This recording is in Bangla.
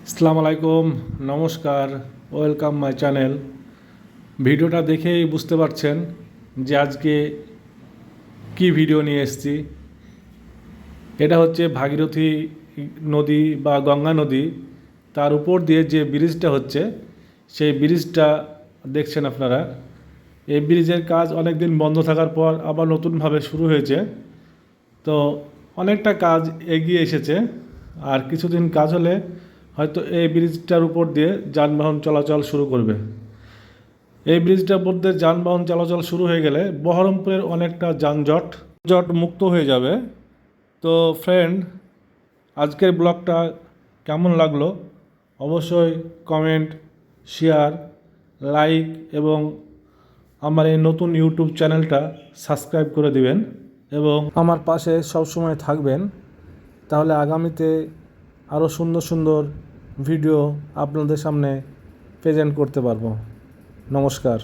আসসালামু আলাইকুম, নমস্কার, ওয়েলকাম মাই চ্যানেল। ভিডিওটা দেখেই বুঝতে পারছেন যে আজকে কি ভিডিও নিয়ে এসেছি। এটা হচ্ছে ভাগীরথী নদী বা গঙ্গা নদী, তার উপর দিয়ে যে ব্রিজটা হচ্ছে সেই ব্রিজটা দেখছেন আপনারা। এই ব্রিজের কাজ অনেক দিন বন্ধ থাকার পর আবার নতুনভাবে শুরু হয়েছে। তো অনেকটা কাজ এগিয়ে এসেছে, আর কিছুদিন কাজ হলে হয়তো এই ব্রিজটার উপর দিয়ে যানবাহন চলাচল শুরু করবে। এই ব্রিজটার উপর দিয়ে যানবাহন চলাচল শুরু হয়ে গেলে বহরমপুরের অনেকটা যানজট মুক্ত হয়ে যাবে। তো ফ্রেন্ড, আজকের ব্লগটা কেমন লাগলো অবশ্যই কমেন্ট, শেয়ার, লাইক এবং আমার এই নতুন ইউটিউব চ্যানেলটা সাবস্ক্রাইব করে দিবেন এবং আমার পাশে সবসময় থাকবেন। তাহলে আগামীতে আরও সুন্দর সুন্দর ভিডিও আপনাদের সামনে প্রেজেন্ট করতে পারবো। নমস্কার।